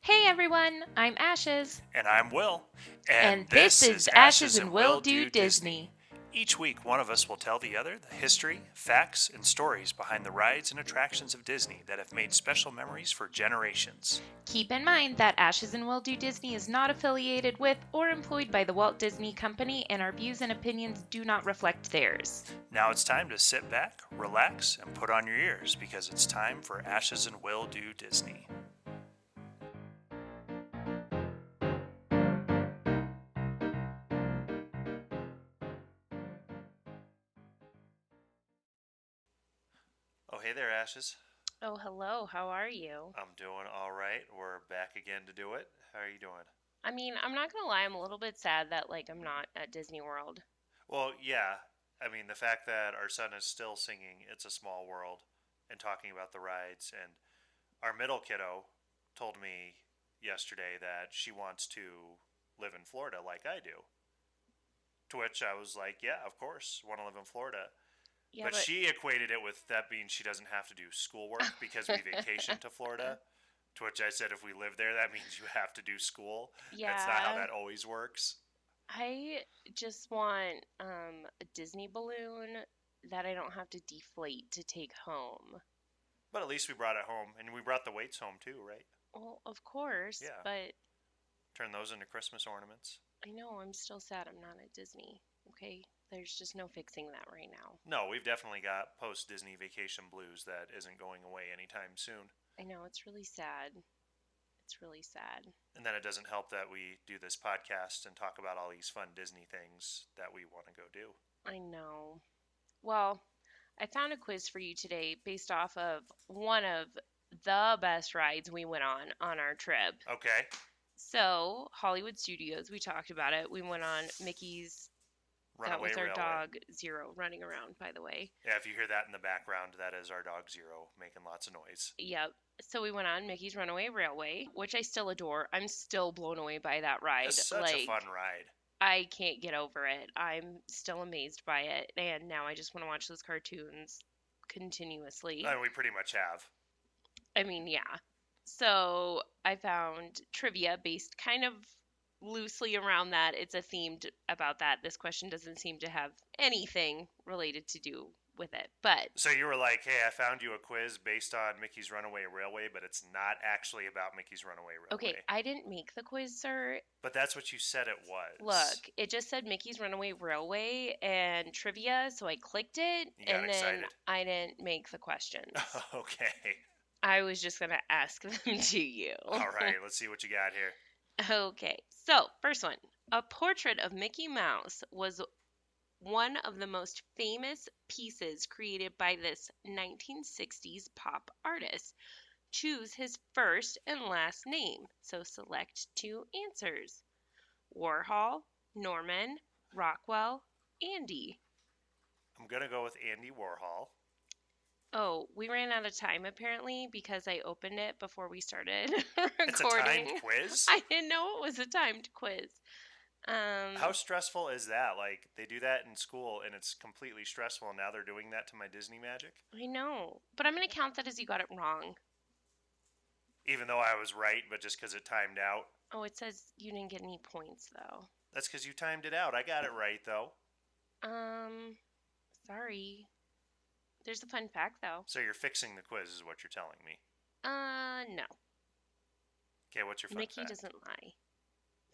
Hey everyone, I'm Ashes, And I'm Will. and And this this is is Ashes Ashes and and Will Will Do Do Disney. Disney. Each week, one of us will tell the other the history, facts, and stories behind the rides and attractions of Disney that have made special memories for generations. Keep in mind that Ashes and Will Do Disney is not affiliated with or employed by the Walt Disney Company, and our views and opinions do not reflect theirs. Now it's time to sit back, relax, and put on your ears because it's time for Ashes and Will Do Disney. Oh, hey there, Ashes. Oh, hello, how are you? I'm doing all right. We're back again to do it. How are you doing? I'm not gonna lie, I'm a little bit sad that, I'm not at Disney World. Well, yeah. I mean, the fact that our son is still singing It's a Small World and talking about the rides, and our middle kiddo told me yesterday that she wants to live in Florida like I do. To which I was like, yeah, of course, want to live in Florida. Yeah, But but. she equated it with that being she doesn't have to do schoolwork because we vacation to Florida. To which I said, if we live there, that means you have to do school. That's not how Yeah, that always works. I just want a Disney balloon that I don't have to deflate to take home. But at least we brought it home, and we brought the weights home too, right? Well, of course, Yeah. but Turn those into Christmas ornaments. I know I'm still sad I'm not at Disney. Okay? There's just no fixing that right now. No, we've definitely got post Disney vacation blues that isn't going away anytime soon. I know it's really sad. It's really sad. And then it doesn't help that we do this podcast and talk about all these fun Disney things that we want to go do. I know. Well, I found a quiz for you today based off of one of the best rides we went on our trip. Okay. So, Hollywood Studios, we talked about it. We went on Mickey's. That Runaway was our Railway. dog Zero running around, by the way. Yeah, if you hear that in the background, that is our dog Zero making lots of noise. Yep. So we went on Mickey's Runaway Railway, which I still adore. I'm still blown away by that ride. It's such a fun ride. I can't get over it. I'm still amazed by it. And now I just want to watch those cartoons continuously. And we pretty much have. I mean, yeah. So I found trivia based kind of loosely around that. It's a themed about that. This question doesn't seem to have anything related to do with it. But So you were like, hey, I found you a quiz based on Mickey's Runaway Railway, but it's not actually about Mickey's Runaway okay, Railway. I didn't make the quiz, sir. But that's what you said it was. Look, it just said Mickey's Runaway Railway and trivia, so I clicked it You got and then excited. I didn't make the questions. Okay. I was just going to ask them to you. All right, let's see what you got here. Okay, so first one. A portrait of Mickey Mouse was one of the most famous pieces created by this 1960s pop artist. Choose his first and last name, so select two answers. Warhol, Norman, Rockwell, Andy. I'm going to go with Andy Warhol. Oh, we ran out of time apparently because I opened it before we started It's a recording. timed quiz? I didn't know it was a timed quiz. How stressful is that? Like, they do that in school and it's completely stressful, and now they're doing that to my Disney magic? I know, but I'm going to count that as you got it wrong. Even though I was right, but just because it timed out? Oh, it says you didn't get any points though. That's because you timed it out. I got it right, though. Um, sorry. There's a fun fact though. So you're fixing the quiz, is what you're telling me. No. Okay, what's your fun Mickey fact? doesn't lie.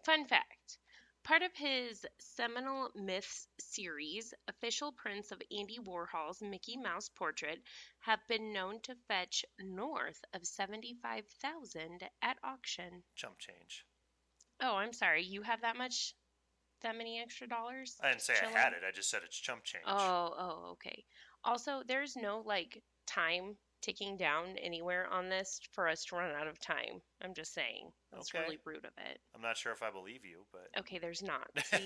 Fun fact. Part of his seminal Myths series, official prints of Andy Warhol's Mickey Mouse portrait have been known to fetch north of $75,000 at auction. Chump change. Oh, I'm sorry. You have that many extra dollars? I didn't say chilling? I had it. I just said it's chump change. Oh, okay. Also, there's no time ticking down anywhere on this for us to run out of time. I'm just saying. That's Okay. really rude of it. I'm not sure if I believe you, but. Okay, there's not. See?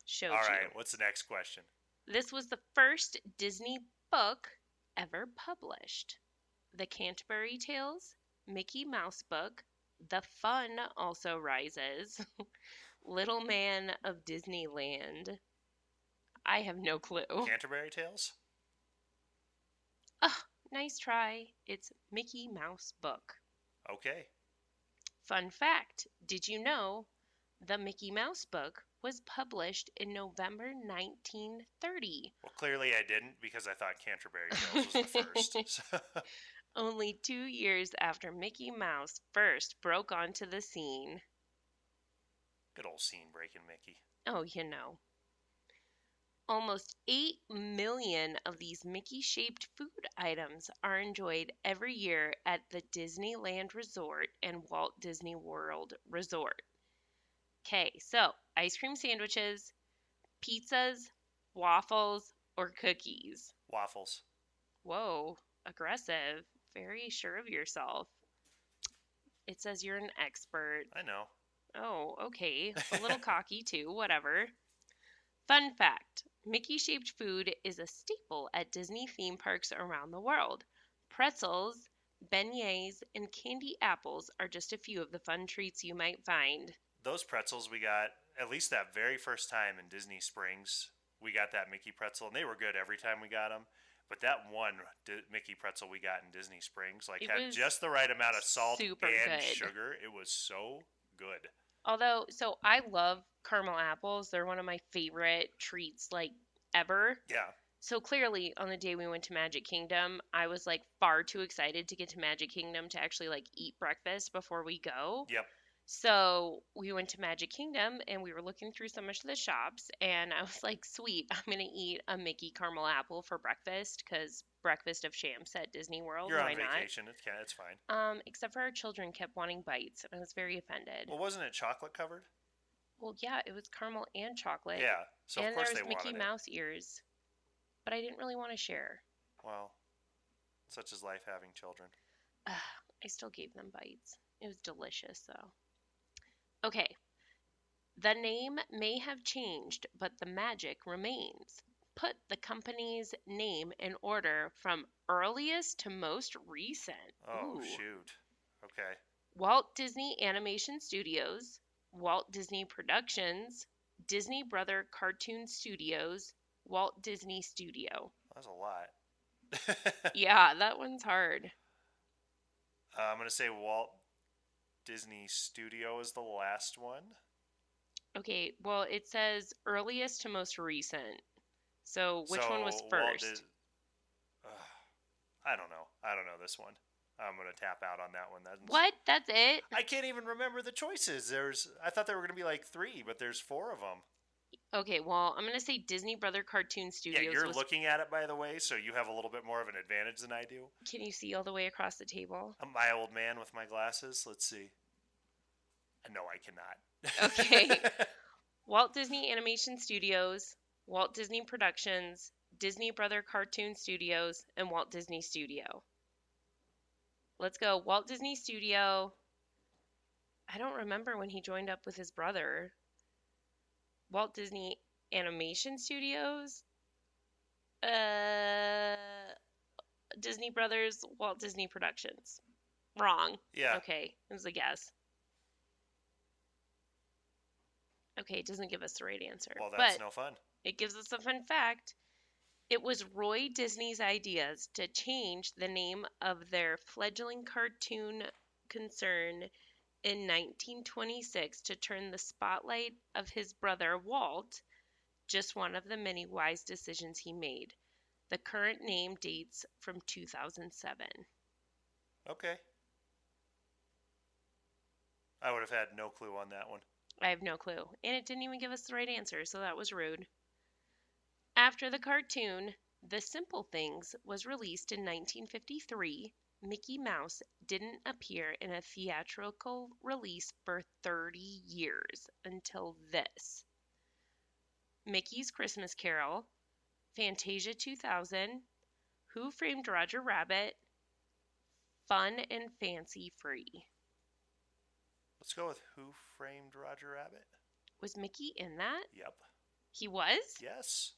Showed All right, you. what's the next question? This was the first Disney book ever published. The Canterbury Tales, Mickey Mouse Book, The Fun Also Rises, Little Man of Disneyland. I have no clue. Canterbury Tales? Oh, nice try. It's Mickey Mouse Book. Okay. Fun fact, did you know the Mickey Mouse book was published in November 1930? Well, clearly I didn't because I thought Canterbury Tales was the first. So, Only 2 years after Mickey Mouse first broke onto the scene. good old scene breaking Mickey. Oh, you know. Almost 8 million of these Mickey shaped food items are enjoyed every year at the Disneyland Resort and Walt Disney World Resort. Okay, so ice cream sandwiches, pizzas, waffles, or cookies? Waffles. Whoa, aggressive. Very sure of yourself. It says you're an expert. I know. Oh, okay. A little cocky too, whatever. Fun fact, Mickey shaped food is a staple at Disney theme parks around the world. Pretzels, beignets, and candy apples are just a few of the fun treats you might find. Those pretzels we got, at least that very first time in Disney Springs, we got that Mickey pretzel, and they were good every time we got them. But that one Mickey pretzel we got in Disney Springs, like, It had was just the right amount of salt super and good. sugar. It was so good. Although, so I love caramel apples. They're one of my favorite treats, like, ever. Yeah. So clearly, on the day we went to Magic Kingdom, I was like far too excited to get to Magic Kingdom to actually like eat breakfast before we go. Yep. So we went to Magic Kingdom and we were looking through some of the shops, and I was like, sweet, I'm gonna eat a Mickey caramel apple for breakfast because breakfast of champs at Disney World. You're Why on vacation. It's fine. not? Except for our children kept wanting bites, and I was very offended. Well, wasn't it chocolate covered? Well, yeah, it was caramel and chocolate. Yeah. So of And course there they was Mickey wanted Mouse ears, but I didn't really want to share. it. Well, such is life having children. I still gave them bites. It was delicious, though. Okay, the name may have changed, but the magic remains. Put the company's name in order from earliest to most recent. Oh, Ooh. shoot. Okay. Walt Disney Animation Studios, Walt Disney Productions, Disney Brother Cartoon Studios, Walt Disney Studio. That's a lot. Yeah, that one's hard. I'm going to say Walt Disney Studio is the last one. Okay, well, it says earliest to most recent. So which one was Walt first? I don't know. I don't know this one. I'm going to tap out on that one. What? That's it? I can't even remember the choices. I thought there were going to be like 3, but there's 4 of them. Okay, well, I'm going to say Disney Brother Cartoon Studios. Yeah, you're looking at it, by the way, so you have a little bit more of an advantage than I do. Can you see all the way across the table? I'm my old man with my glasses. Let's see. No, I cannot. Okay. Walt Disney Animation Studios, Walt Disney Productions, Disney Brother Cartoon Studios, and Walt Disney Studio. Let's go. Walt Disney Studio. I don't remember when he joined up with his brother. Walt Disney Animation Studios. Disney Brothers, Walt Disney Productions. Wrong. Yeah. Okay, it was a guess. Okay, it doesn't give us the right answer. Well, that's but no fun. It gives us a fun fact. It was Roy Disney's ideas to change the name of their fledgling cartoon concern in 1926 to turn the spotlight of his brother Walt, just one of the many wise decisions he made. The current name dates from 2007. Okay. I would have had no clue on that one. I have no clue. And it didn't even give us the right answer, so that was rude. After the cartoon, The Simple Things was released in 1953, Mickey Mouse didn't appear in a theatrical release for 30 years until this. Mickey's Christmas Carol, Fantasia 2000, Who Framed Roger Rabbit, Fun and Fancy Free. Let's go with Who Framed Roger Rabbit? Was Mickey in that? Yep. He was? Yes.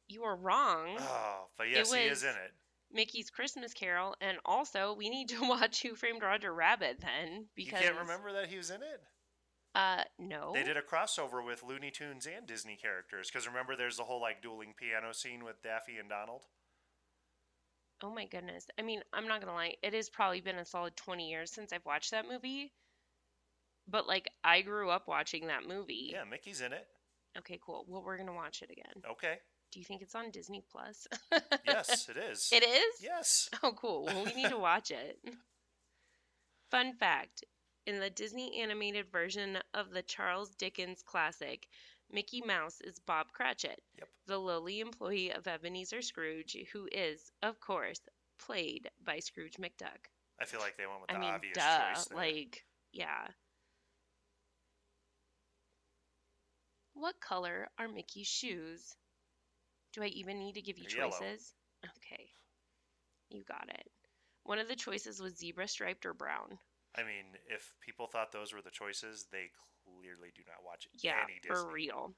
You are wrong. Oh, but yes, he is in it. Mickey's Christmas Carol, and also we need to watch Who Framed Roger Rabbit then, because You can't remember that he was in it? No. They did a crossover with Looney Tunes and Disney characters, because remember there's the whole like dueling piano scene with Daffy and Donald? Oh my goodness. I mean, I'm not gonna lie, it has probably been a solid 20 years since I've watched that movie, But like I grew up watching that movie. Yeah, Mickey's in it. Okay, cool. Well, we're gonna watch it again. Okay. Do you think it's on Disney Plus? Yes, it is. It is? Yes. Oh, cool. Well, we need to watch it. Fun fact, in the Disney animated version of the Charles Dickens classic, Mickey Mouse is Bob Cratchit, Yep. the lowly employee of Ebenezer Scrooge, who is, of course, played by Scrooge McDuck. I feel like they went with I the mean, obvious duh. choice there. Like, yeah. What color are Mickey's shoes? Do I even need to give you They're yellow. choices? Okay, you got it. One of the choices was zebra striped or brown. I mean, if people thought those were the choices, they clearly do not watch Yeah, any Disney. for real.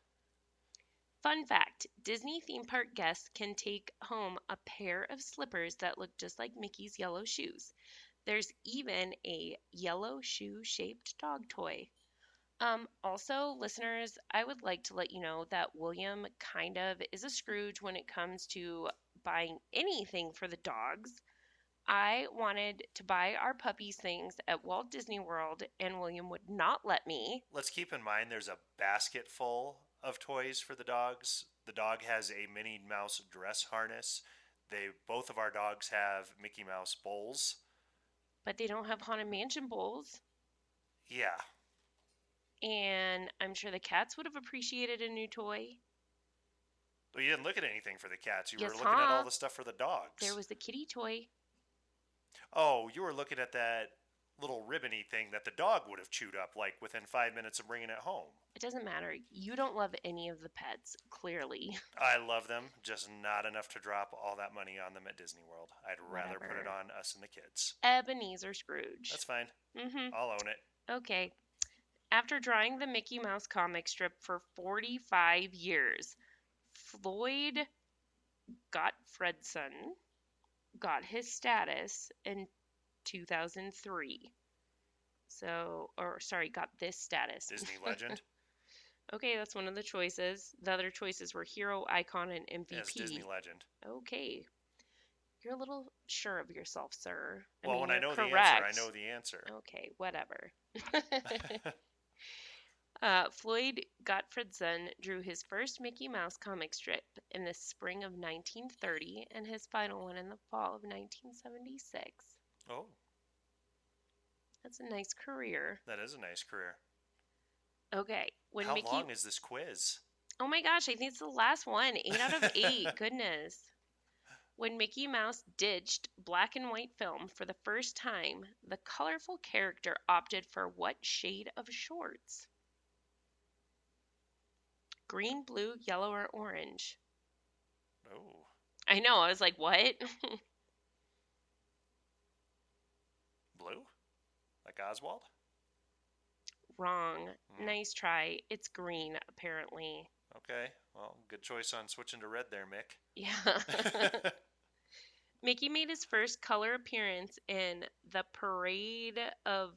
Fun fact, Disney theme park guests can take home a pair of slippers that look just like Mickey's yellow shoes. There's even a yellow shoe-shaped dog toy. Also, listeners, I would like to let you know that William kind of is a Scrooge when it comes to buying anything for the dogs. I wanted to buy our puppies things at Walt Disney World, and William would not let me. Let's keep in mind there's a basket full of toys for the dogs. The dog has a Minnie Mouse dress harness. Both of our dogs have Mickey Mouse bowls. But they don't have Haunted Mansion bowls. Yeah. And I'm sure the cats would have appreciated a new toy. Well, you didn't look at anything for the cats. You Yes, were looking at huh? all the stuff for the dogs. There was the kitty toy. Oh, you were looking at that little ribbony thing that the dog would have chewed up like within 5 minutes of bringing it home. It doesn't matter. You don't love any of the pets, clearly. I love them, just not enough to drop all that money on them at Disney World. I'd rather put it Whatever. on us and the kids. Ebenezer Scrooge. That's fine. Mm-hmm. I'll own it. Okay. After drawing the Mickey Mouse comic strip for 45 years, Floyd Gottfredson got his status in 2003. Got this status. Disney legend. Okay, that's one of the choices. The other choices were hero, icon, and MVP. Yeah, it's Disney legend. Okay. You're a little sure of yourself, sir. Well, when I know correct. the answer, I know the answer. Okay, whatever. Floyd Gottfredson drew his first Mickey Mouse comic strip in the spring of 1930 and his final one in the fall of 1976. Oh, That's a nice career. that is a nice career. Okay, How long is this quiz? Oh my gosh, I think it's the last one. 8 out of 8. Goodness. When Mickey Mouse ditched black and white film for the first time, the colorful character opted for what shade of shorts? Green, blue, yellow, or orange? Oh. I know, I was like, what? Blue? Like Oswald? Wrong. Nice try. It's green, apparently. Okay, well, good choice on switching to red there, Mick. Yeah. Mickey made his first color appearance in the Parade of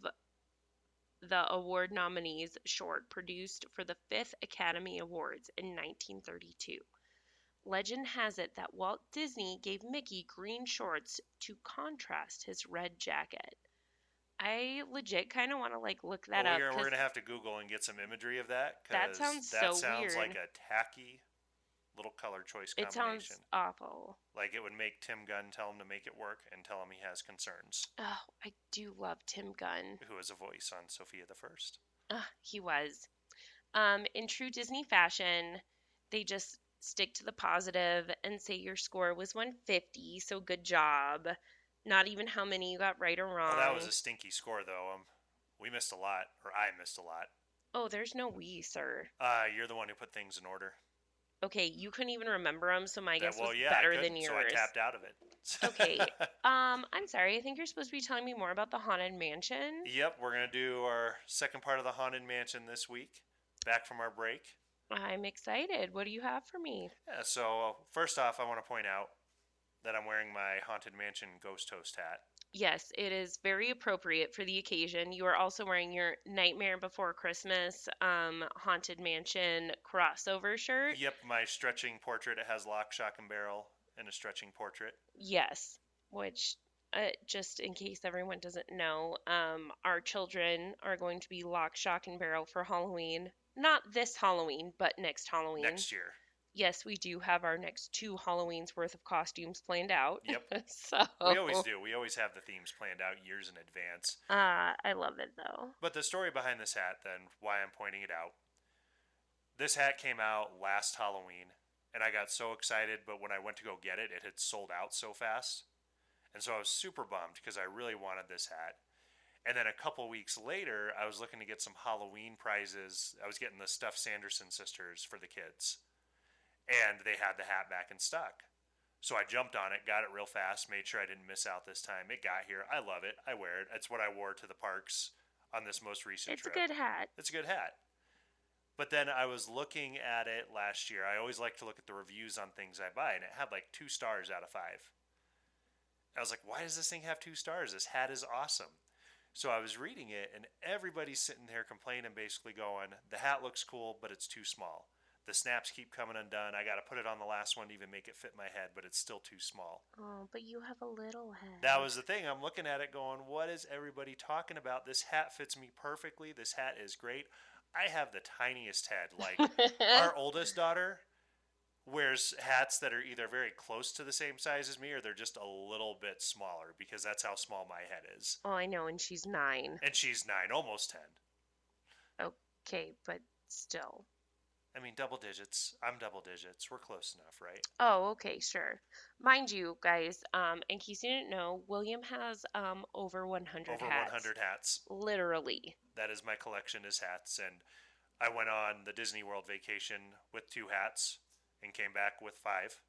the Award Nominees short produced for the 5th Academy Awards in 1932. Legend has it that Walt Disney gave Mickey green shorts to contrast his red jacket. I legit kind of want to look that up. We're going to have to Google and get some imagery of that. That sounds that so sounds weird. like a tacky little color choice It combination. sounds awful. Like it would make Tim Gunn tell him to make it work and tell him he has concerns. Oh, I do love Tim Gunn. Who is a voice on Sophia the First. He was. In true Disney fashion, they just stick to the positive and say your score was 150, so good job. Not even how many you got right or wrong. Well, that was a stinky score, though. We missed a lot, or I missed a lot. Oh, there's no we, sir. You're the one who put things in order. Okay, you couldn't even remember them, so my guess was yeah, better than yours. So I tapped out of it. Okay. I'm sorry. I think you're supposed to be telling me more about the Haunted Mansion. Yep, we're going to do our second part of the Haunted Mansion this week. Back from our break. I'm excited. What do you have for me? Yeah, so first off, I want to point out that I'm wearing my Haunted Mansion Ghost Toast hat. Yes, it is very appropriate for the occasion. You are also wearing your Nightmare Before Christmas Haunted Mansion crossover shirt. Yep, my stretching portrait. It has lock, shock, and barrel and a stretching portrait. Yes, which just in case everyone doesn't know, our children are going to be lock, shock, and barrel for Halloween. Not this Halloween, but next Halloween. Next year. Yes, we do have our next 2 Halloweens worth of costumes planned out. Yep. So, We always do. We always have the themes planned out years in advance. I love it though. But the story behind this hat, then, why I'm pointing it out. This hat came out last Halloween, and I got so excited, but when I went to go get it, it had sold out so fast. And so I was super bummed because I really wanted this hat. And then a couple weeks later, I was looking to get some Halloween prizes. I was getting the stuffed Sanderson sisters for the kids. And they had the hat back in stock. So I jumped on it, got it real fast, made sure I didn't miss out this time. It got here. I love it. I wear it. It's what I wore to the parks on this most recent trip. It's a good hat. It's a good hat. But then I was looking at it last year. I always like to look at the reviews on things I buy, and it had like 2 stars out of 5. I was like, why does this thing have 2 stars? This hat is awesome. So I was reading it, and everybody's sitting there complaining, basically going, the hat looks cool, but it's too small. The snaps keep coming undone. I got to put it on the last one to even make it fit my head, but it's still too small. Oh, but you have a little head. That was the thing. I'm looking at it going, what is everybody talking about? This hat fits me perfectly. This hat is great. I have the tiniest head. Like, our oldest daughter wears hats that are either very close to the same size as me or they're just a little bit smaller because that's how small my head is. Oh, I know, and she's 9. And she's 9, almost 10. Okay, but still. I mean, double digits. I'm double digits. We're close enough, right? Oh, okay, sure. Mind you, guys, in case you didn't know, William has over 100 Over hats. 100 hats. Literally. That is my collection, is hats. And I went on the Disney World vacation with 2 hats and came back with 5.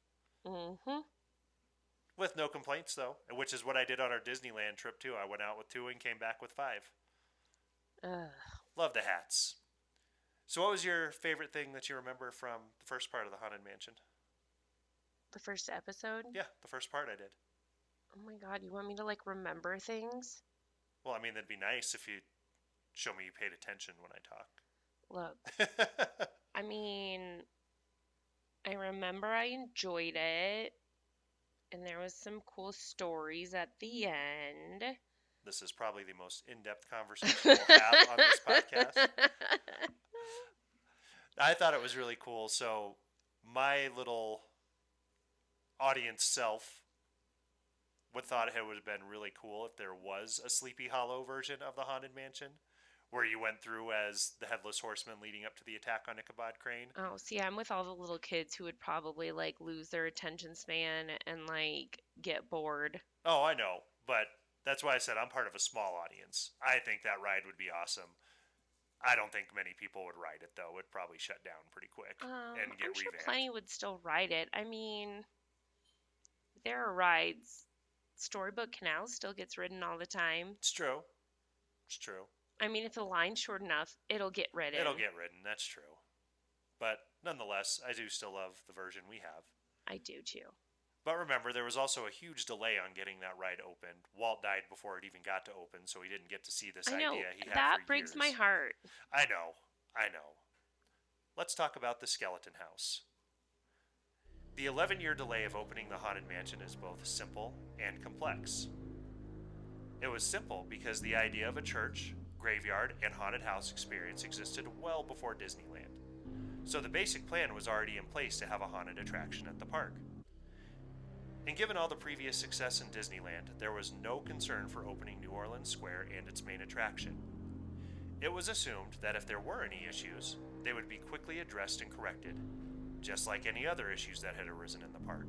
Mm-hmm. With no complaints, though, which is what I did on our Disneyland trip, too. I went out with 2 and came back with 5. Ugh. Love the hats. So what was your favorite thing that you remember from the first part of the Haunted Mansion? The first episode? Yeah, the first part I did. Oh my god, you want me to, like, remember things? Well, I mean, that'd be nice if you show me you paid attention when I talk. Look, I mean, I remember I enjoyed it, and there was some cool stories at the end. This is probably the most in-depth conversation we'll have on this podcast. I thought it was really cool. So my little audience self would thought it would have been really cool if there was a Sleepy Hollow version of the Haunted Mansion where you went through as the Headless Horseman leading up to the attack on Ichabod Crane. Oh, see, I'm with all the little kids who would probably, like, lose their attention span and, like, get bored. Oh, I know. But that's why I said I'm part of a small audience. I think that ride would be awesome. I don't think many people would ride it, though. It'd probably shut down pretty quick and get I'm sure revamped. plenty would still ride it. I mean, there are rides. Storybook Canal still gets ridden all the time. It's true. It's true. I mean, if the line's short enough, it'll get ridden. It'll get ridden. That's true. But nonetheless, I do still love the version we have. I do, too. But remember, there was also a huge delay on getting that ride opened. Walt died before it even got to open, so he didn't get to see this I know, idea he had that for breaks years. my heart. I know. Let's talk about the Skeleton House. The 11-year delay of opening the Haunted Mansion is both simple and complex. It was simple because the idea of a church, graveyard, and haunted house experience existed well before Disneyland. So the basic plan was already in place to have a haunted attraction at the park. And given all the previous success in Disneyland, there was no concern for opening New Orleans Square and its main attraction. It was assumed that if there were any issues, they would be quickly addressed and corrected, just like any other issues that had arisen in the park.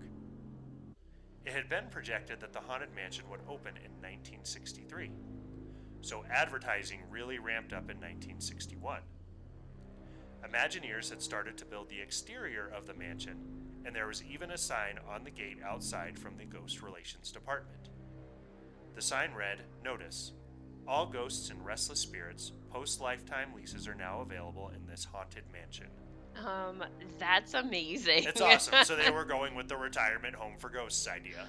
It had been projected that the Haunted Mansion would open in 1963, so advertising really ramped up in 1961. Imagineers had started to build the exterior of the mansion, and there was even a sign on the gate outside from the Ghost Relations Department. The sign read, "Notice, all ghosts and restless spirits post-lifetime leases are now available in this haunted mansion." That's amazing. It's awesome. So they were going with the retirement home for ghosts idea.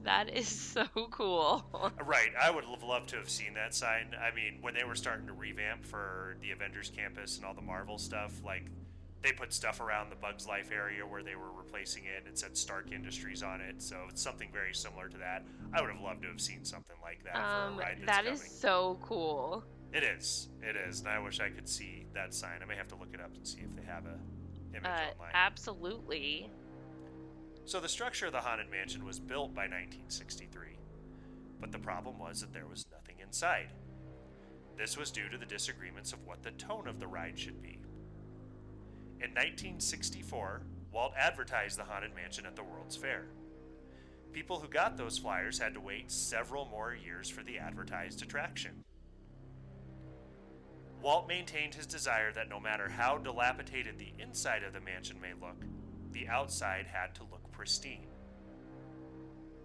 That is so cool. Right. I would have loved to have seen that sign. I mean, when they were starting to revamp for the Avengers campus and all the Marvel stuff, like, They put stuff around the Bugs Life area where they were replacing it. It said Stark Industries on it, so it's something very similar to that. I would have loved to have seen something like that for a ride that's That is coming. so cool. It is, and I wish I could see that sign. I may have to look it up and see if they have a image online. Absolutely. So the structure of the Haunted Mansion was built by 1963, but the problem was that there was nothing inside. This was due to the disagreements of what the tone of the ride should be. In 1964, Walt advertised the Haunted Mansion at the World's Fair. People who got those flyers had to wait several more years for the advertised attraction. Walt maintained his desire that no matter how dilapidated the inside of the mansion may look, the outside had to look pristine.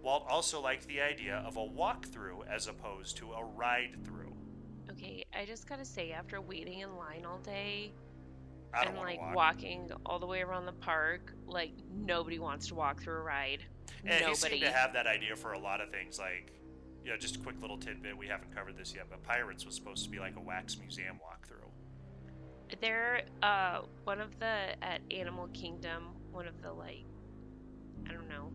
Walt also liked the idea of a walkthrough as opposed to a ride-through. Okay, I just gotta say, after waiting in line all day I don't and want to walk. walking all the way around the park, nobody wants to walk through a ride. And Nobody. he seemed to have that idea for a lot of things, just a quick little tidbit, we haven't covered this yet, but Pirates was supposed to be like a wax museum walkthrough. They're, one of the, at Animal Kingdom, one of the, I don't know,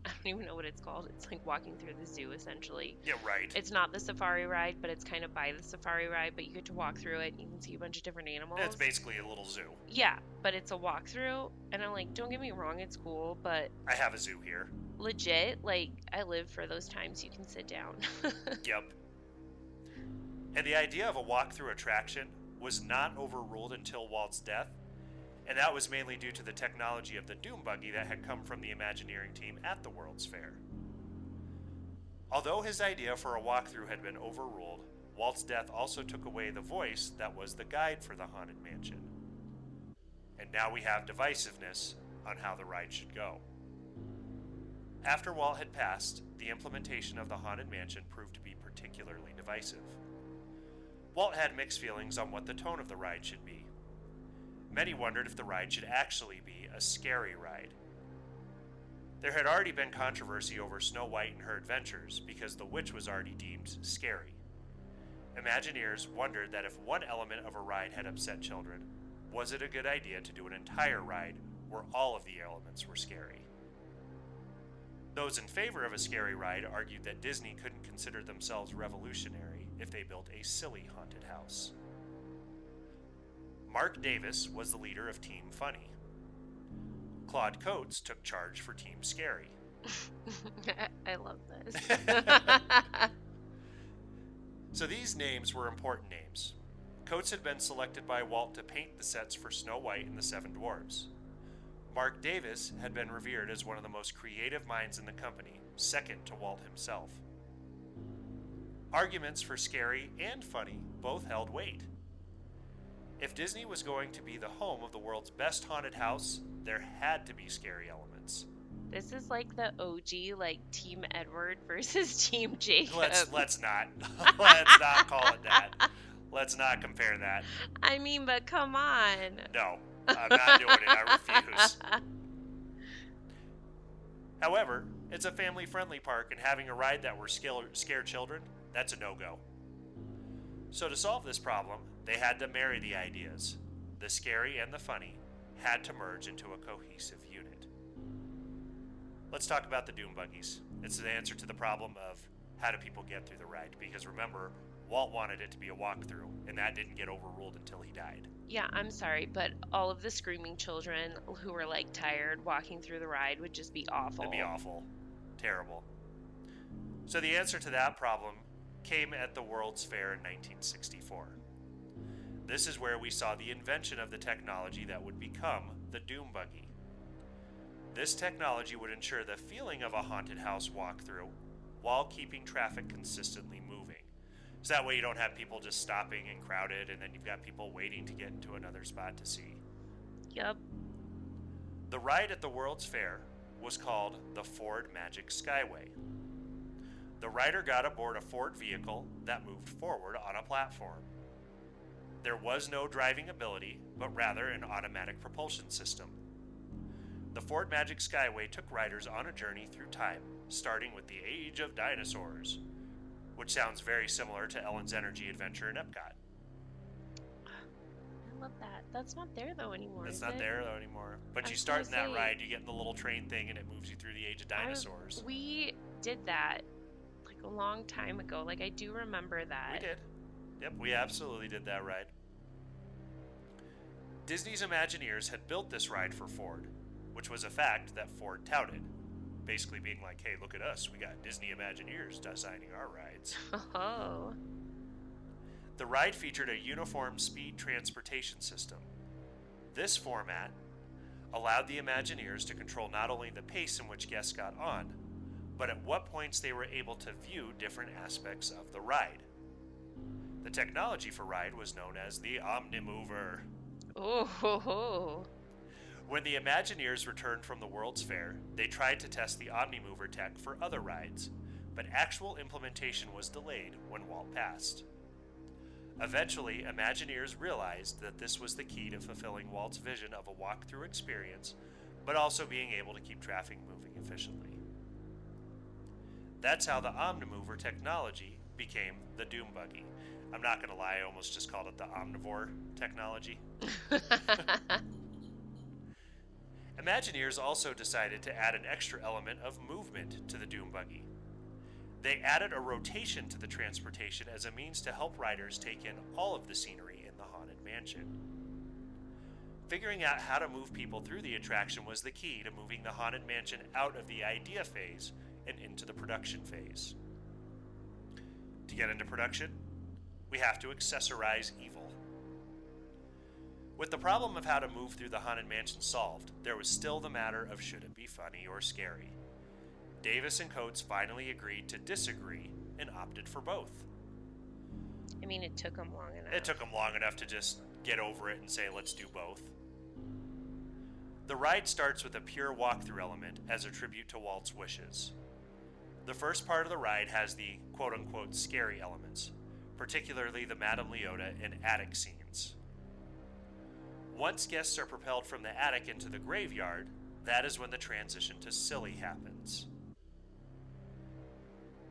I don't even know what it's called. It's like walking through the zoo, essentially. Yeah, right. It's not the safari ride, but it's kind of by the safari ride, but you get to walk through it, and you can see a bunch of different animals. It's basically a little zoo. Yeah, but it's a walkthrough, and I'm like, don't get me wrong, it's cool, but I have a zoo here. legit, I live for those times you can sit down. Yep. And the idea of a walkthrough attraction was not overruled until Walt's death, and that was mainly due to the technology of the Doom Buggy that had come from the Imagineering team at the World's Fair. Although his idea for a walkthrough had been overruled, Walt's death also took away the voice that was the guide for the Haunted Mansion. And now we have divisiveness on how the ride should go. After Walt had passed, the implementation of the Haunted Mansion proved to be particularly divisive. Walt had mixed feelings on what the tone of the ride should be. Many wondered if the ride should actually be a scary ride. There had already been controversy over Snow White and Her Adventures because the witch was already deemed scary. Imagineers wondered that if one element of a ride had upset children, was it a good idea to do an entire ride where all of the elements were scary? Those in favor of a scary ride argued that Disney couldn't consider themselves revolutionary if they built a silly haunted house. Mark Davis was the leader of Team Funny. Claude Coates took charge for Team Scary. I love this. So these names were important names. Coates had been selected by Walt to paint the sets for Snow White and the Seven Dwarfs. Mark Davis had been revered as one of the most creative minds in the company, second to Walt himself. Arguments for Scary and Funny both held weight. If Disney was going to be the home of the world's best haunted house, there had to be scary elements. This is like the OG, Team Edward versus Team Jacob. Let's not call it that. Let's not compare that. I mean, but come on. No, I'm not doing it. I refuse. However, it's a family-friendly park, and having a ride that will scare children, that's a no-go. So to solve this problem, they had to marry the ideas. The scary and the funny had to merge into a cohesive unit. Let's talk about the Doom Buggies. It's the answer to the problem of how do people get through the ride, because remember, Walt wanted it to be a walkthrough, and that didn't get overruled until he died. Yeah, I'm sorry, but all of the screaming children who were tired walking through the ride would just be awful. It'd be awful. Terrible. So the answer to that problem came at the World's Fair in 1964. This is where we saw the invention of the technology that would become the Doom Buggy. This technology would ensure the feeling of a haunted house walkthrough while keeping traffic consistently moving. So that way you don't have people just stopping and crowded, and then you've got people waiting to get into another spot to see. Yep. The ride at the World's Fair was called the Ford Magic Skyway. The rider got aboard a Ford vehicle that moved forward on a platform. There was no driving ability, but rather an automatic propulsion system. The Ford Magic Skyway took riders on a journey through time, starting with the age of dinosaurs, which sounds very similar to Ellen's Energy Adventure in Epcot. I love that. That's not there though anymore. It's is not it? there though anymore. But I you was start in gonna that say- ride, you get in the little train thing, and it moves you through the age of dinosaurs. We did that like a long time ago. Like I do remember that. We did. Yep, we absolutely did that ride. Disney's Imagineers had built this ride for Ford, which was a fact that Ford touted. Basically being like, hey, look at us, we got Disney Imagineers designing our rides. Oh. The ride featured a uniform speed transportation system. This format allowed the Imagineers to control not only the pace in which guests got on, but at what points they were able to view different aspects of the ride. The technology for ride was known as the Omnimover. Oh. Ho, ho. When the Imagineers returned from the World's Fair, they tried to test the Omnimover tech for other rides, but actual implementation was delayed when Walt passed. Eventually, Imagineers realized that this was the key to fulfilling Walt's vision of a walk-through experience, but also being able to keep traffic moving efficiently. That's how the Omnimover technology became the Doom Buggy. I'm not going to lie, I almost just called it the Omnivore technology. Imagineers also decided to add an extra element of movement to the Doom Buggy. They added a rotation to the transportation as a means to help riders take in all of the scenery in the Haunted Mansion. Figuring out how to move people through the attraction was the key to moving the Haunted Mansion out of the idea phase and into the production phase. To get into production, we have to accessorize evil. With the problem of how to move through the Haunted Mansion solved, there was still the matter of should it be funny or scary. Davis and Coates finally agreed to disagree and opted for both. I mean, it took them long enough. It took them long enough to just get over it and say, let's do both. The ride starts with a pure walkthrough element as a tribute to Walt's wishes. The first part of the ride has the quote-unquote scary elements, particularly the Madame Leota and attic scenes. Once guests are propelled from the attic into the graveyard, that is when the transition to silly happens.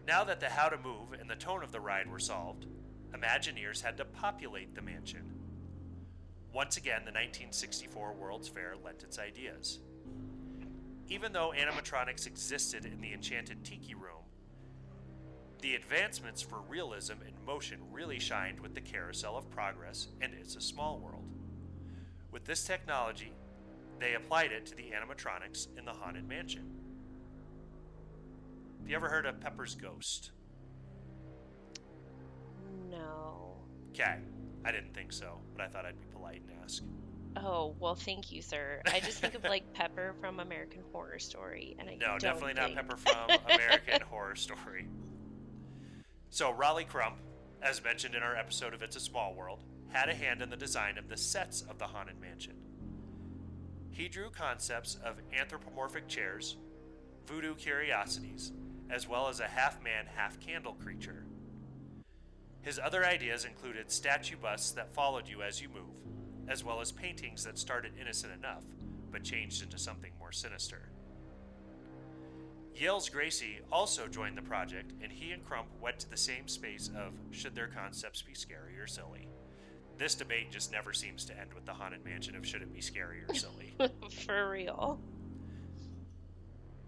Now that the how to move and the tone of the ride were solved, Imagineers had to populate the mansion. Once again, the 1964 World's Fair lent its ideas. Even though animatronics existed in the Enchanted Tiki Room, the advancements for realism and motion really shined with the Carousel of Progress and It's a Small World. With this technology, they applied it to the animatronics in the Haunted Mansion. Have you ever heard of Pepper's Ghost? No. Okay, I didn't think so, but I thought I'd be polite and ask. Oh, well, thank you, sir. I just think of like Pepper from American Horror Story, and I No, don't definitely think... not Pepper from American Horror Story. So Raleigh Crump, as mentioned in our episode of It's a Small World, had a hand in the design of the sets of the Haunted Mansion. He drew concepts of anthropomorphic chairs, voodoo curiosities, as well as a half-man, half-candle creature. His other ideas included statue busts that followed you as you move, as well as paintings that started innocent enough, but changed into something more sinister. Yale's Gracie also joined the project, and he and Crump went to the same space of should their concepts be scary or silly. This debate just never seems to end with the Haunted Mansion of should it be scary or silly. For real.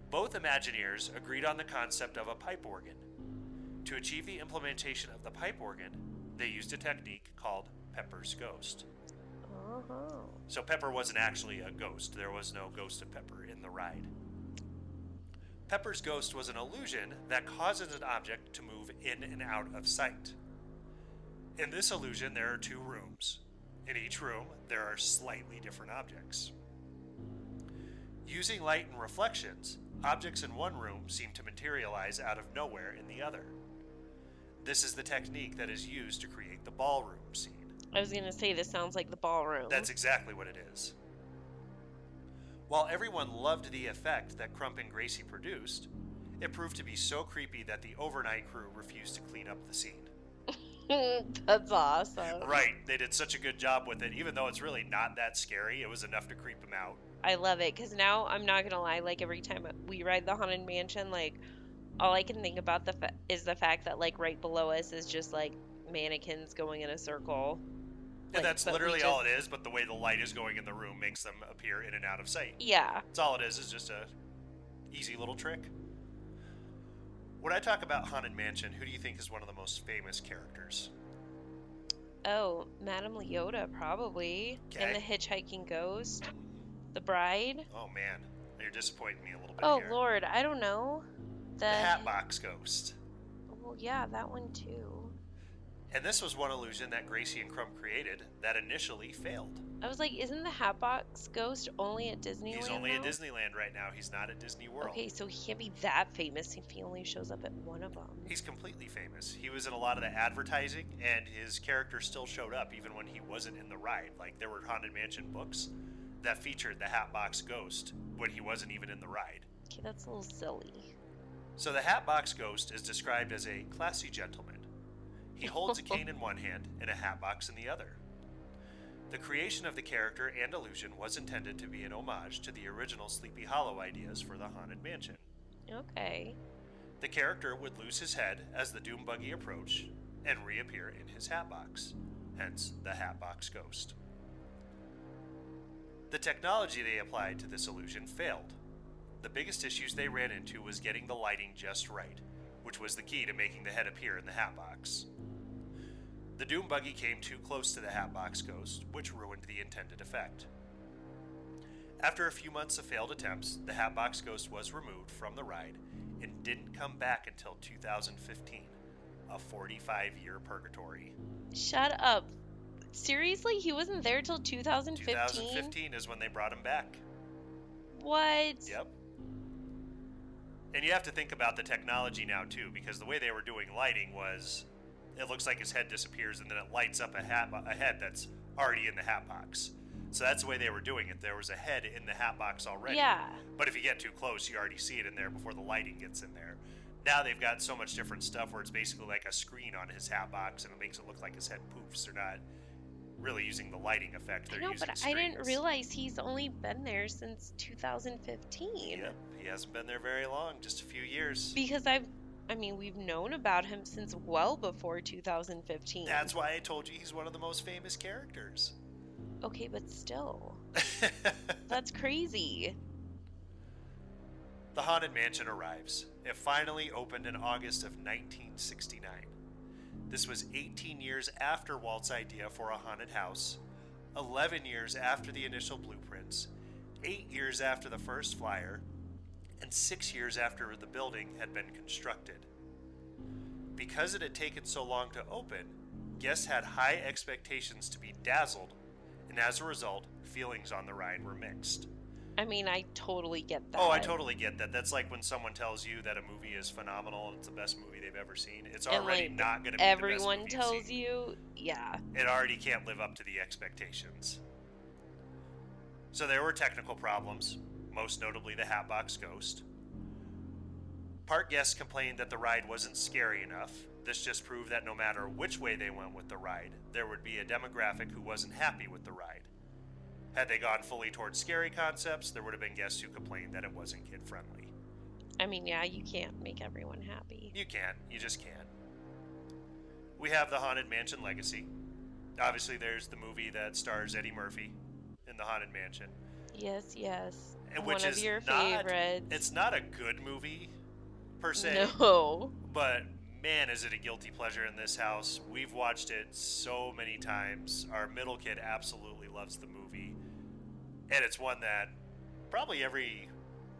Both Imagineers agreed on the concept of a pipe organ. To achieve the implementation of the pipe organ, they used a technique called Pepper's Ghost. Uh-huh. So Pepper wasn't actually a ghost. There was no ghost of Pepper in the ride. Pepper's Ghost was an illusion that causes an object to move in and out of sight. In this illusion, there are two rooms. In each room, there are slightly different objects. Using light and reflections, objects in one room seem to materialize out of nowhere in the other. This is the technique that is used to create the ballroom scene. I was going to say, this sounds like the ballroom. That's exactly what it is. While everyone loved the effect that Crump and Gracie produced, it proved to be so creepy that the overnight crew refused to clean up the scene. That's awesome. Right, they did such a good job with it. Even though it's really not that scary, it was enough to creep them out. I love it, because now, I'm not going to lie, like, every time we ride the Haunted Mansion, like, all I can think about is the fact that, like, right below us is just, like, mannequins going in a circle. And that's but literally all it is, but the way the light is going in the room makes them appear in and out of sight. Yeah. That's all it is just a easy little trick. When I talk about Haunted Mansion, who do you think is one of the most famous characters? Oh, Madame Leota, probably. Okay. And the Hitchhiking Ghost. The Bride. Oh, man. You're disappointing me a little bit Oh, here. Lord, I don't know. The Hatbox Ghost. Well, yeah, that one too. And this was one illusion that Gracie and Crumb created that initially failed. I was like, isn't the Hatbox Ghost only at Disneyland? He's only now? at Disneyland right now. He's not at Disney World. Okay, so he can't be that famous if he only shows up at one of them. He's completely famous. He was in a lot of the advertising, and his character still showed up even when he wasn't in the ride. Like, there were Haunted Mansion books that featured the Hatbox Ghost when he wasn't even in the ride. Okay, that's a little silly. So the Hatbox Ghost is described as a classy gentleman. He holds a cane in one hand and a hatbox in the other. The creation of the character and illusion was intended to be an homage to the original Sleepy Hollow ideas for the Haunted Mansion. Okay. The character would lose his head as the Doom Buggy approached and reappear in his hatbox, hence the Hatbox Ghost. The technology they applied to this illusion failed. The biggest issues they ran into was getting the lighting just right, which was the key to making the head appear in the hatbox. The Doom Buggy came too close to the Hatbox Ghost, which ruined the intended effect. After a few months of failed attempts, the Hatbox Ghost was removed from the ride and didn't come back until 2015, a 45-year purgatory. Shut up. Seriously? He wasn't there till 2015? 2015 is when they brought him back. What? Yep. And you have to think about the technology now, too, because the way they were doing lighting was, it looks like his head disappears and then it lights up a head that's already in the hatbox. So that's the way they were doing it. There was a head in the hatbox already. Yeah. But if you get too close, you already see it in there before the lighting gets in there. Now they've got so much different stuff where it's basically like a screen on his hatbox and it makes it look like his head poofs. They're not really using the lighting effect. They're using but screens. I didn't realize he's only been there since 2015. Yep, he hasn't been there very long, just a few years. Because we've known about him since well before 2015. That's why I told you he's one of the most famous characters. Okay, but still. That's crazy. The Haunted Mansion arrives. It finally opened in August of 1969. This was 18 years after Walt's idea for a haunted house, 11 years after the initial blueprints, 8 years after the first flyer, and 6 years after the building had been constructed. Because it had taken so long to open, guests had high expectations to be dazzled, and as a result, feelings on the ride were mixed. I mean, I totally get that. Oh, I totally get that. That's like when someone tells you that a movie is phenomenal and it's the best movie they've ever seen. It's already not going to be the best movie everyone tells you've seen. you, yeah. It already can't live up to the expectations. So there were technical problems, most notably the Hatbox Ghost. Park guests complained that the ride wasn't scary enough. This just proved that no matter which way they went with the ride, there would be a demographic who wasn't happy with the ride. Had they gone fully towards scary concepts, there would have been guests who complained that it wasn't kid-friendly. I mean, yeah, you can't make everyone happy. You can't. You just can't. We have the Haunted Mansion Legacy. Obviously, there's the movie that stars Eddie Murphy in the Haunted Mansion. Yes, yes. Which one of is your not, favorites. It's not a good movie, per se. No. But, man, is it a guilty pleasure in this house. We've watched it so many times. Our middle kid absolutely loves the movie. And it's one that probably every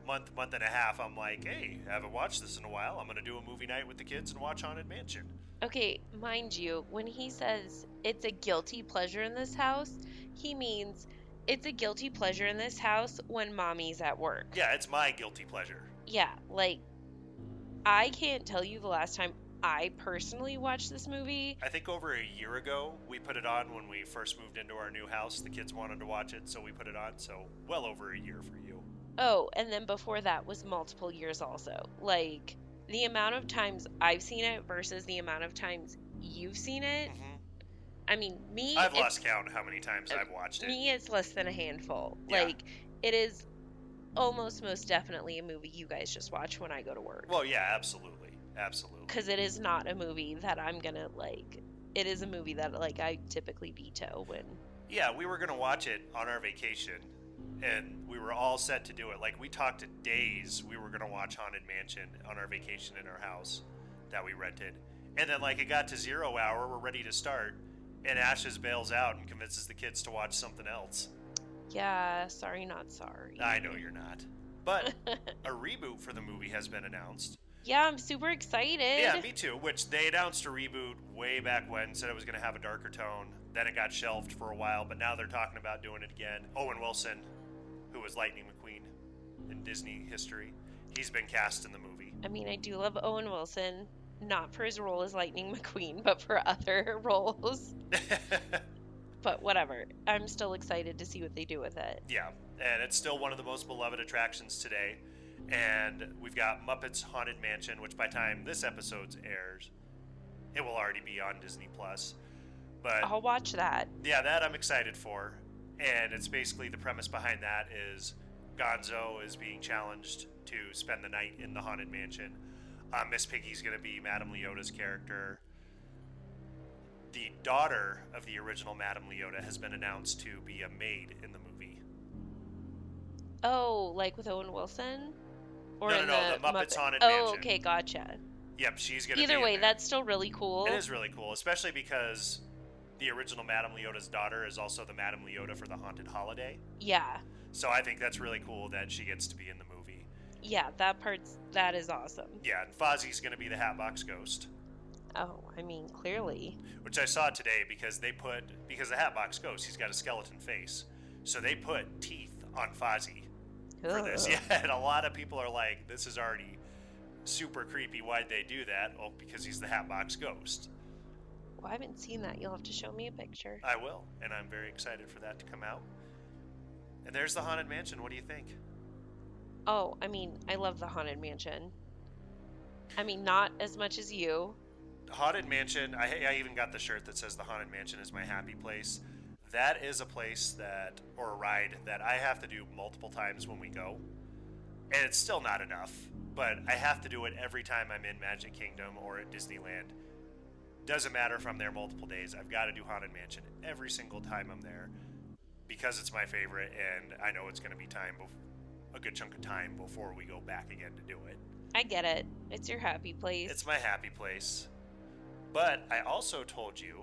month and a half, I'm like, hey, I haven't watched this in a while. I'm going to do a movie night with the kids and watch Haunted Mansion. Okay, mind you, when he says it's a guilty pleasure in this house, he means it's a guilty pleasure in this house when mommy's at work. Yeah, it's my guilty pleasure. Yeah, like, I can't tell you the last time I personally watched this movie. I think over a year ago, we put it on when we first moved into our new house. The kids wanted to watch it, so we put it on. So, well over a year for you. Oh, and then before that was multiple years also. Like, the amount of times I've seen it versus the amount of times you've seen it. Mm-hmm. I mean, I've lost count how many times I've watched it. Me, it's less than a handful. Yeah. Like, it is almost most definitely a movie you guys just watch when I go to work. Well, yeah, absolutely. Absolutely. Because it is not a movie that I'm going to, like, it is a movie that like I typically veto when. Yeah, we were gonna watch it on our vacation, and we were all set to do it. Like we talked to days. We were gonna watch Haunted Mansion on our vacation in our house that we rented, and then like it got to 0 hour, we're ready to start, and Ashes bails out and convinces the kids to watch something else. Yeah, sorry, not sorry. I know you're not, but a reboot for the movie has been announced. Yeah, I'm super excited. Yeah, me too. Which they announced a reboot way back when, said it was going to have a darker tone. Then it got shelved for a while, but now they're talking about doing it again. Owen Wilson, who was Lightning McQueen in Disney history, he's been cast in the movie. I mean, I do love Owen Wilson, not for his role as Lightning McQueen, but for other roles. But whatever. I'm still excited to see what they do with it. Yeah, and it's still one of the most beloved attractions today. And we've got Muppets Haunted Mansion, which by the time this episode airs, it will already be on Disney Plus. But I'll watch that. yeah, that I'm excited for. And it's basically the premise behind that is Gonzo is being challenged to spend the night in the Haunted Mansion. Miss Piggy's going to be Madame Leota's character. The daughter of the original Madame Leota has been announced to be a maid in the movie. Oh, like with Owen Wilson? Or No, in the Muppets Haunted Mansion. Mansion. Okay, gotcha. Yep, she's going to be Either way, in there. that's still really cool. It is really cool, especially because the original Madame Leota's daughter is also the Madame Leota for the Haunted Holiday. Yeah. So I think that's really cool that she gets to be in the movie. Yeah, that is awesome. Yeah, and Fozzie's going to be the Hatbox Ghost. Oh, I mean, clearly. Which I saw today because the Hatbox Ghost, he's got a skeleton face. So they put teeth on Fozzie for this. Yeah, and a lot of people are like, this is already super creepy. Why'd they do that? Well, because he's the Hatbox Ghost. Well, I haven't seen that. You'll have to show me a picture. I will, and I'm very excited for that to come out. And there's the Haunted Mansion. What do you think? Oh, I mean, I love the Haunted Mansion. I mean, not as much as you. Haunted Mansion, I even got the shirt that says the Haunted Mansion is my happy place. That is a place or a ride that I have to do multiple times when we go. And it's still not enough, but I have to do it every time I'm in Magic Kingdom or at Disneyland. Doesn't matter if I'm there multiple days, I've got to do Haunted Mansion every single time I'm there because it's my favorite, and I know it's going to be a good chunk of time before we go back again to do it. I get it. It's your happy place. It's my happy place. But I also told you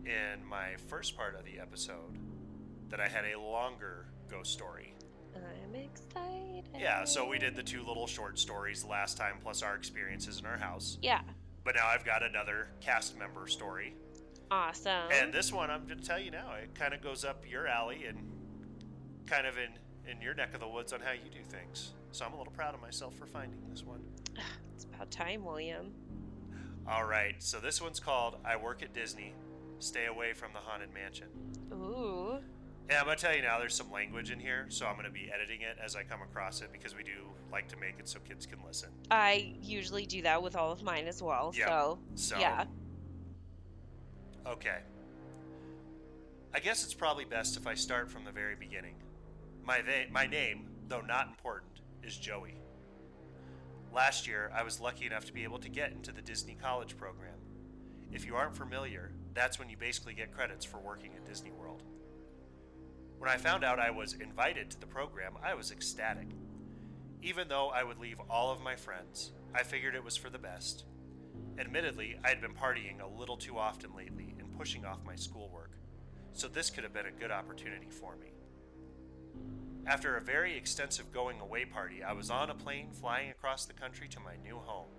in my first part of the episode that I had a longer ghost story. I'm excited. Yeah, so we did the 2 little short stories last time, plus our experiences in our house. Yeah. But now I've got another cast member story. Awesome. And this one, I'm going to tell you now, it kind of goes up your alley and kind of in your neck of the woods on how you do things. So I'm a little proud of myself for finding this one. It's about time, William. All right, so this one's called I Work at Disney, Stay Away from the Haunted Mansion. Ooh. And I'm going to tell you now, there's some language in here, so I'm going to be editing it as I come across it because we do like to make it so kids can listen. I usually do that with all of mine as well, Yeah. so yeah. Okay. I guess it's probably best if I start from the very beginning. My name, though not important, is Joey. Last year, I was lucky enough to be able to get into the Disney College program. If you aren't familiar, that's when you basically get credits for working at Disney World. When I found out I was invited to the program, I was ecstatic. Even though I would leave all of my friends, I figured it was for the best. Admittedly, I had been partying a little too often lately and pushing off my schoolwork, so this could have been a good opportunity for me. After a very extensive going away party, I was on a plane flying across the country to my new home.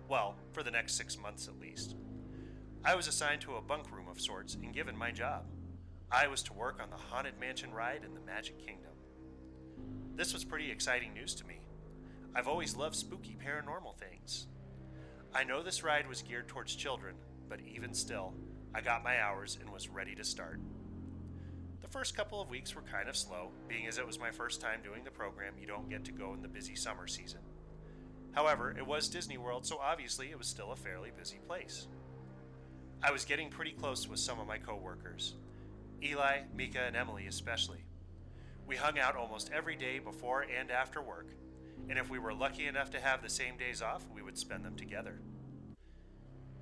Well, for the next 6 months at least. I was assigned to a bunk room of sorts and given my job. I was to work on the Haunted Mansion ride in the Magic Kingdom. This was pretty exciting news to me. I've always loved spooky paranormal things. I know this ride was geared towards children, but even still, I got my hours and was ready to start. The first couple of weeks were kind of slow, being as it was my first time doing the program. You don't get to go in the busy summer season. However, it was Disney World, so obviously it was still a fairly busy place. I was getting pretty close with some of my coworkers. Eli, Mika, and Emily especially. We hung out almost every day before and after work, and if we were lucky enough to have the same days off, we would spend them together.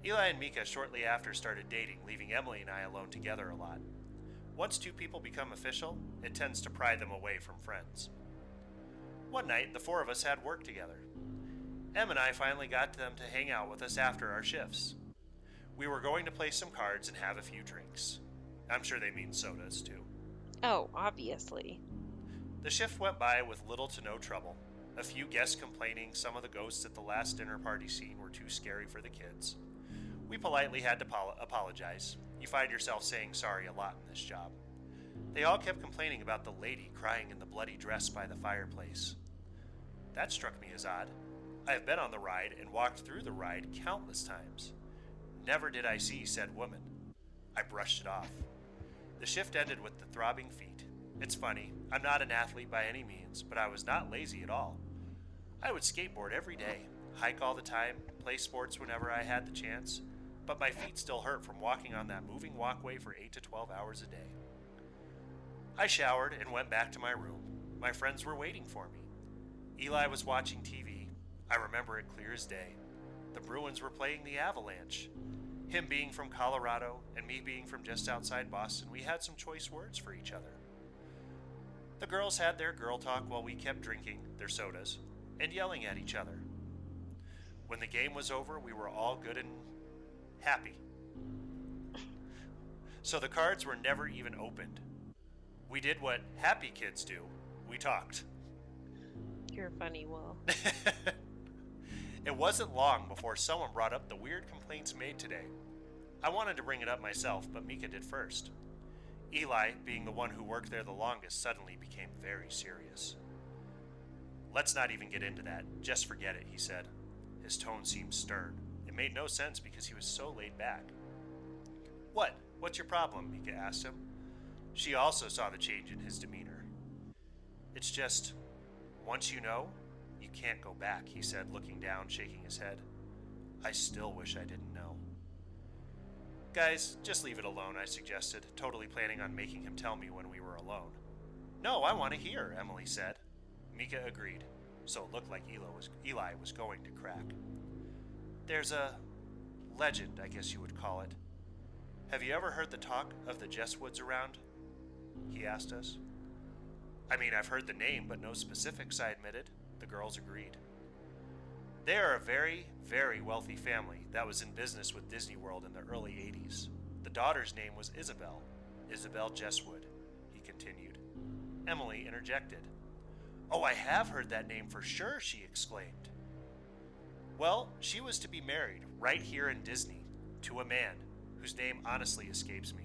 Eli and Mika shortly after started dating, leaving Emily and I alone together a lot. Once two people become official, it tends to pry them away from friends. One night, the four of us had work together. Em and I finally got them to hang out with us after our shifts. We were going to play some cards and have a few drinks. I'm sure they mean sodas, too. Oh, obviously. The shift went by with little to no trouble. A few guests complaining some of the ghosts at the last dinner party scene were too scary for the kids. We politely had to apologize. You find yourself saying sorry a lot in this job. They all kept complaining about the lady crying in the bloody dress by the fireplace. That struck me as odd. I have been on the ride and walked through the ride countless times. Never did I see said woman. I brushed it off. The shift ended with the throbbing feet. It's funny, I'm not an athlete by any means, but I was not lazy at all. I would skateboard every day, hike all the time, play sports whenever I had the chance, but my feet still hurt from walking on that moving walkway for 8 to 12 hours a day. I showered and went back to my room. My friends were waiting for me. Eli was watching TV. I remember it clear as day. The Bruins were playing the Avalanche. Him being from Colorado and me being from just outside Boston, we had some choice words for each other. The girls had their girl talk while we kept drinking their sodas and yelling at each other. When the game was over, we were all good and happy. So the cards were never even opened. We did what happy kids do. We talked. You're funny, Will. It wasn't long before someone brought up the weird complaints made today. I wanted to bring it up myself, but Mika did first. Eli, being the one who worked there the longest, suddenly became very serious. Let's not even get into that. Just forget it, he said. His tone seemed stern. It made no sense because he was so laid back. What? What's your problem? Mika asked him. She also saw the change in his demeanor. It's just, once you know, you can't go back, he said, looking down, shaking his head. I still wish I didn't know. Guys, just leave it alone, I suggested, totally planning on making him tell me when we were alone. No, I want to hear, Emily said. Mika agreed, so it looked like Eli was going to crack. There's a legend, I guess you would call it. Have you ever heard the talk of the Jesswoods around? He asked us. I mean, I've heard the name, but no specifics, I admitted. The girls agreed. They are a very, very wealthy family that was in business with Disney World in the early 80s. The daughter's name was Isabel Jesswood, he continued. Emily interjected. Oh, I have heard that name for sure, she exclaimed. Well, she was to be married right here in Disney to a man whose name honestly escapes me.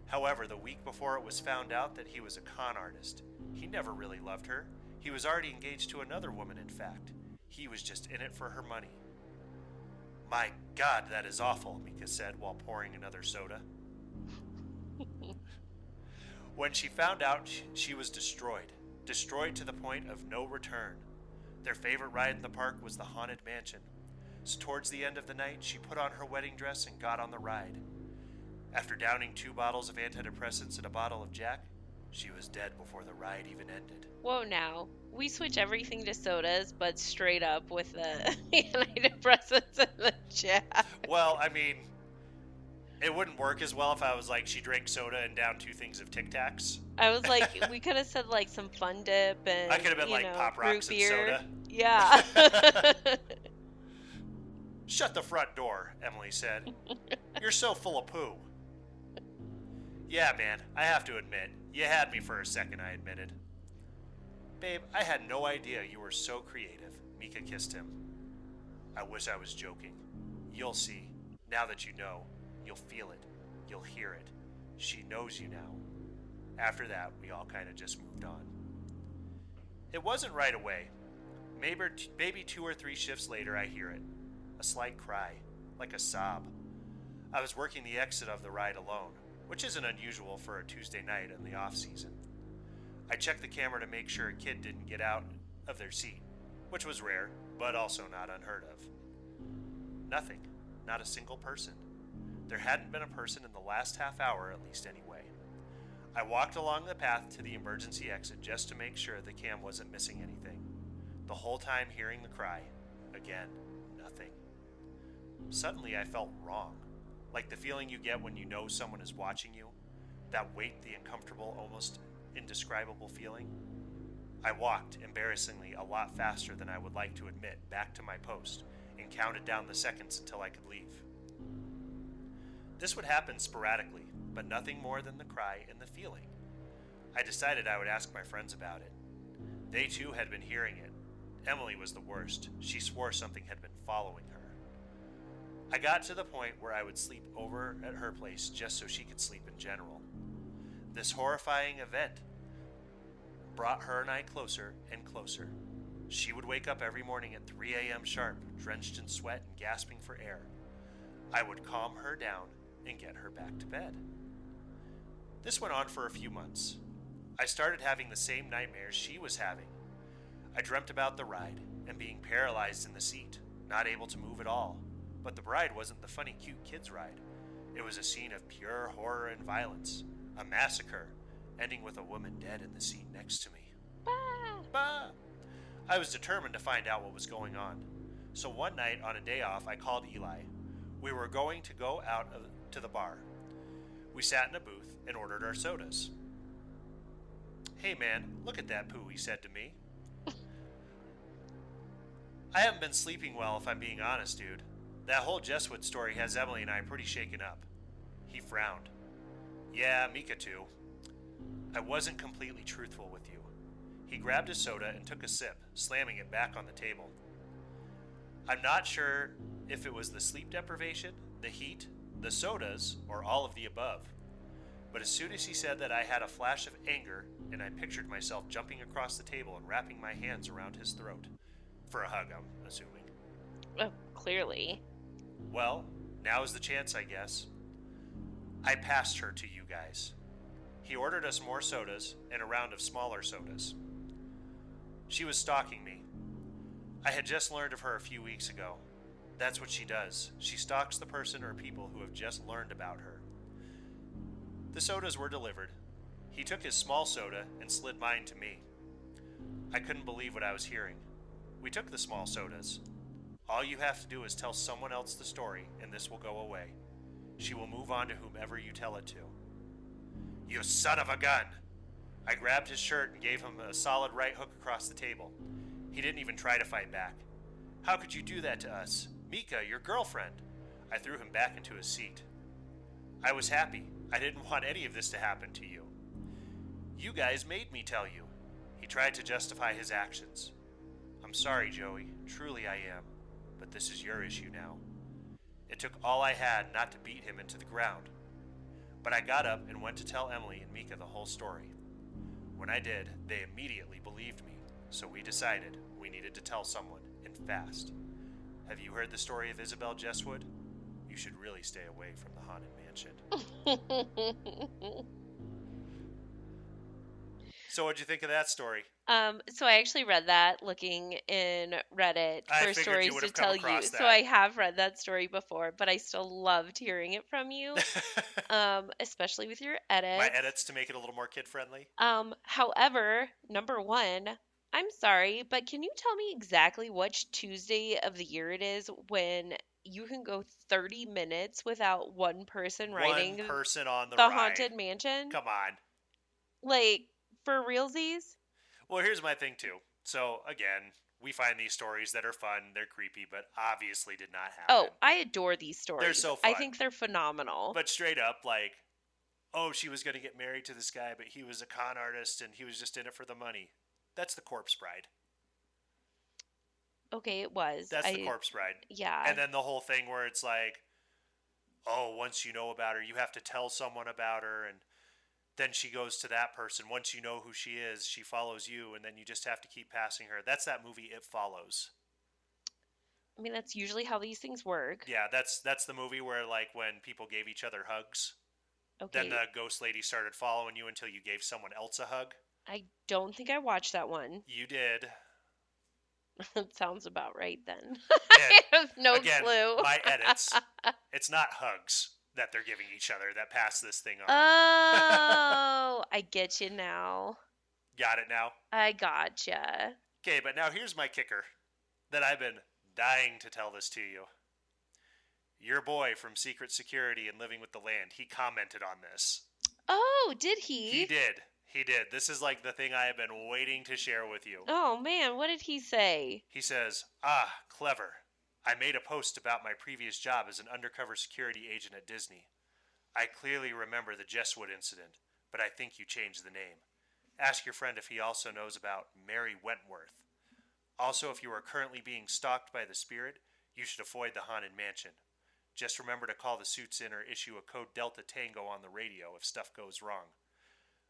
However, the week before it was found out that he was a con artist. He never really loved her. He was already engaged to another woman, in fact. He was just in it for her money. My God, that is awful, Mika said while pouring another soda. When she found out, she was destroyed to the point of no return. Their favorite ride in the park was the Haunted Mansion. So towards the end of the night, she put on her wedding dress and got on the ride. After downing 2 bottles of antidepressants and a bottle of Jack, she was dead before the ride even ended. Whoa, now. We switch everything to sodas, but straight up with the antidepressants and the Jack. Well, I mean, it wouldn't work as well if I was like, she drank soda and downed 2 things of Tic Tacs. I was like, we could have said like some Fun Dip and I could have been like Pop Rocks and soda. Yeah. Shut the front door, Emily said. You're so full of poo. Yeah, man, I have to admit, you had me for a second, I admitted. Babe, I had no idea you were so creative. Mika kissed him. I wish I was joking. You'll see. Now that you know, you'll feel it. You'll hear it. She knows you now. After that, we all kind of just moved on. It wasn't right away. Maybe 2 or 3 shifts later, I hear it. A slight cry, like a sob. I was working the exit of the ride alone, which isn't unusual for a Tuesday night in the off-season. I checked the camera to make sure a kid didn't get out of their seat, which was rare, but also not unheard of. Nothing. Not a single person. There hadn't been a person in the last half hour, at least anyway. I walked along the path to the emergency exit just to make sure the cam wasn't missing anything. The whole time hearing the cry. Again, nothing. Suddenly I felt wrong. Like the feeling you get when you know someone is watching you. That weight, the uncomfortable, almost indescribable feeling. I walked, embarrassingly, a lot faster than I would like to admit, back to my post, and counted down the seconds until I could leave. This would happen sporadically, but nothing more than the cry and the feeling. I decided I would ask my friends about it. They too had been hearing it. Emily was the worst. She swore something had been following her. I got to the point where I would sleep over at her place just so she could sleep in general. This horrifying event brought her and I closer and closer. She would wake up every morning at 3 a.m. sharp, drenched in sweat and gasping for air. I would calm her down and get her back to bed. This went on for a few months. I started having the same nightmares she was having. I dreamt about the ride and being paralyzed in the seat, not able to move at all. But the ride wasn't the funny, cute kids ride. It was a scene of pure horror and violence, a massacre, ending with a woman dead in the seat next to me. Bah! Bah! I was determined to find out what was going on. So one night on a day off, I called Eli. We were going to go out to the bar. We sat in a booth and ordered our sodas. "Hey man, look at that poo," he said to me. I haven't been sleeping well, if I'm being honest, dude. That whole Jesswood story has Emily and I pretty shaken up. He frowned. Yeah, Mika too. I wasn't completely truthful with you. He grabbed his soda and took a sip, slamming it back on the table. I'm not sure if it was the sleep deprivation, the heat, the sodas, or all of the above. But as soon as he said that, I had a flash of anger, and I pictured myself jumping across the table and wrapping my hands around his throat. For a hug, I'm assuming. Oh, clearly. Well, now is the chance, I guess. I passed her to you guys. He ordered us more sodas and a round of smaller sodas. She was stalking me. I had just learned of her a few weeks ago. That's what she does. She stalks the person or people who have just learned about her. The sodas were delivered. He took his small soda and slid mine to me. I couldn't believe what I was hearing. We took the small sodas. All you have to do is tell someone else the story, and this will go away. She will move on to whomever you tell it to. You son of a gun! I grabbed his shirt and gave him a solid right hook across the table. He didn't even try to fight back. How could you do that to us? Mika, your girlfriend. I threw him back into his seat. I was happy. I didn't want any of this to happen to you. You guys made me tell you. He tried to justify his actions. I'm sorry, Joey. Truly I am. But this is your issue now. It took all I had not to beat him into the ground. But I got up and went to tell Emily and Mika the whole story. When I did, they immediately believed me, so we decided we needed to tell someone, and fast. Have you heard the story of Isabel Jesswood? You should really stay away from the haunted mansion. So what'd you think of that story? So I actually read that looking in Reddit for stories to tell you. So I have read that story before, but I still loved hearing it from you. Especially with your edits. My edits to make it a little more kid-friendly. However, number one, I'm sorry, but can you tell me exactly which Tuesday of the year it is when you can go 30 minutes without one person riding one person on the ride. Haunted Mansion? Come on. Like, for realsies? Well, here's my thing, too. So, again, we find these stories that are fun, they're creepy, but obviously did not happen. Oh, I adore these stories. They're so fun. I think they're phenomenal. But straight up, like, oh, she was going to get married to this guy, but he was a con artist and he was just in it for the money. That's the Corpse Bride. Okay, it was. That's the Corpse Bride. Yeah. And then the whole thing where it's like, oh, once you know about her, you have to tell someone about her, and then she goes to that person. Once you know who she is, she follows you, and then you just have to keep passing her. That's that movie, It Follows. I mean, that's usually how these things work. Yeah, that's the movie where, like, when people gave each other hugs, then the ghost lady started following you until you gave someone else a hug. I don't think I watched that one. You did. That sounds about right then. I have no clue. My edits. It's not hugs that they're giving each other that pass this thing on. Oh, I get you now. Got it now? I gotcha. Okay, but now here's my kicker that I've been dying to tell this to you. Your boy from Secret Security and Living with the Land, he commented on this. Oh, did he? He did. He did. This is like the thing I have been waiting to share with you. Oh, man, what did he say? He says, clever. I made a post about my previous job as an undercover security agent at Disney. I clearly remember the Jesswood incident, but I think you changed the name. Ask your friend if he also knows about Mary Wentworth. Also, if you are currently being stalked by the spirit, you should avoid the haunted mansion. Just remember to call the suits in or issue a code Delta Tango on the radio if stuff goes wrong.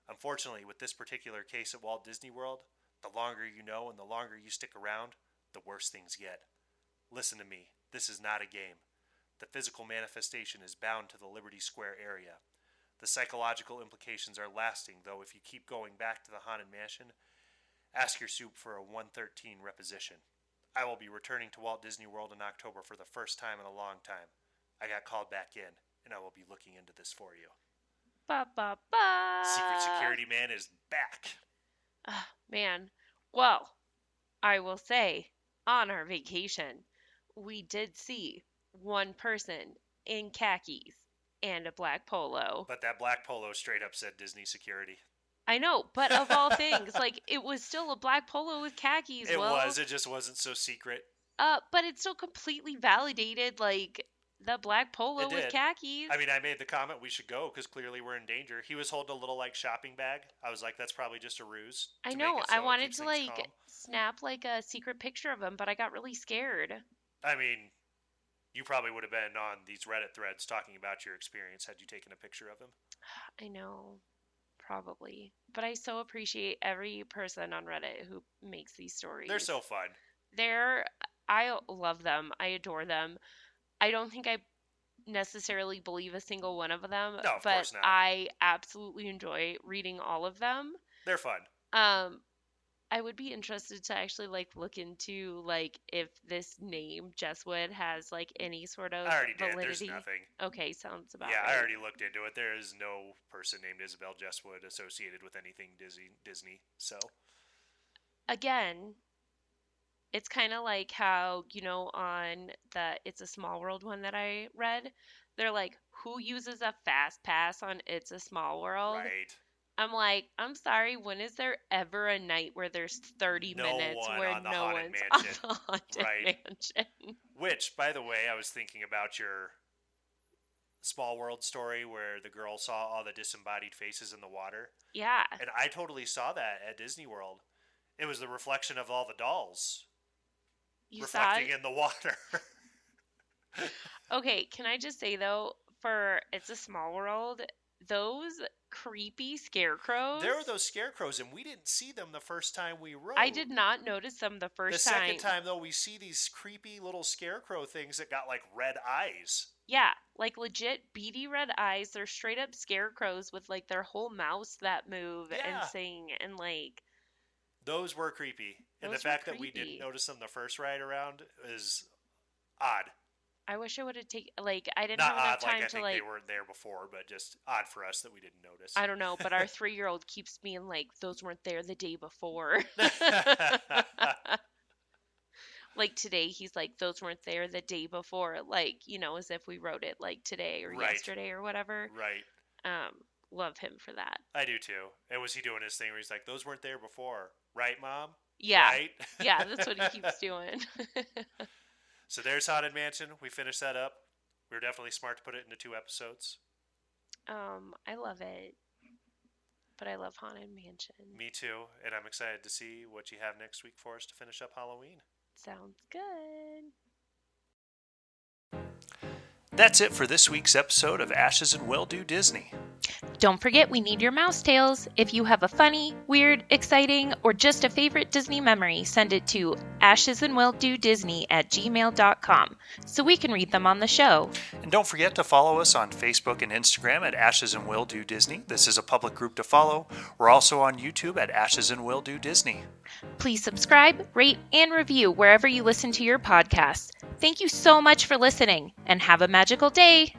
Unfortunately, with this particular case at Walt Disney World, the longer you know and the longer you stick around, the worse things get. Listen to me, this is not a game. The physical manifestation is bound to the Liberty Square area. The psychological implications are lasting, though if you keep going back to the haunted mansion, ask your soup for a 113 reposition. I will be returning to Walt Disney World in October for the first time in a long time. I got called back in, and I will be looking into this for you. Ba, ba, ba. Secret Security Man is back. Man. Well, I will say, on our vacation, we did see one person in khakis and a black polo. But that black polo straight up said Disney Security. I know, but of all things, like, it was still a black polo with khakis. It was. It just wasn't so secret. But it's still completely validated, like, the black polo with khakis. I mean, I made the comment we should go because clearly we're in danger. He was holding a little, like, shopping bag. I was like, that's probably just a ruse. I know. I wanted to, like, snap, like, a secret picture of him, but I got really scared. I mean, you probably would have been on these Reddit threads talking about your experience had you taken a picture of him. I know. Probably. But I so appreciate every person on Reddit who makes these stories. They're so fun. I love them. I adore them. I don't think I necessarily believe a single one of them. No, of but course not. I absolutely enjoy reading all of them. They're fun. I would be interested to actually, like, look into, like, if this name Jesswood has, like, any sort of I already did. validity. There's nothing. Okay, sounds about right. right. I already looked into it. There is no person named Isabel Jesswood associated with anything Disney. So again, it's kind of like how, you know, on the It's a Small World one that I read, they're like, who uses a fast pass on It's a Small World? Right. I'm like, I'm sorry, when is there ever a night where there's 30 minutes where no one's on the Haunted Mansion? Which, by the way, I was thinking about your Small World story where the girl saw all the disembodied faces in the water. Yeah. And I totally saw that at Disney World. It was the reflection of all the dolls reflecting in the water. Okay, can I just say, though, for It's a Small World, those creepy scarecrows. There were those scarecrows, and we didn't see them the first time we rode. I did not notice them the first time. The second time, though, we see these creepy little scarecrow things that got, like, red eyes. Yeah, like, legit beady red eyes. They're straight up scarecrows with, like, their whole mouths that move and sing, and, like... Those were creepy. And the fact that we didn't notice them the first ride around is odd. I wish I would have taken, like, I didn't have enough time I to, think like... they weren't there before, but just odd for us that we didn't notice. I don't know, but our 3-year-old keeps being like, those weren't there the day before. Like, today, he's like, those weren't there the day before. Like, you know, as if we wrote it, like, today or yesterday or whatever. Right. Love him for that. I do, too. And was he doing his thing where he's like, those weren't there before. Right, Mom? Yeah. Right? Yeah, that's what he keeps doing. So there's Haunted Mansion. We finished that up. We were definitely smart to put it into 2 episodes. I love it. But I love Haunted Mansion. Me too. And I'm excited to see what you have next week for us to finish up Halloween. Sounds good. That's it for this week's episode of Ashes and Will Do Disney. Don't forget, we need your mouse tales. If you have a funny, weird, exciting, or just a favorite Disney memory, send it to ashesandwilldodisney@gmail.com so we can read them on the show. And don't forget to follow us on Facebook and Instagram at Ashes and Will Do Disney. This is a public group to follow. We're also on YouTube at Ashes and Will Do Disney. Please subscribe, rate, and review wherever you listen to your podcasts. Thank you so much for listening, and have a magical day.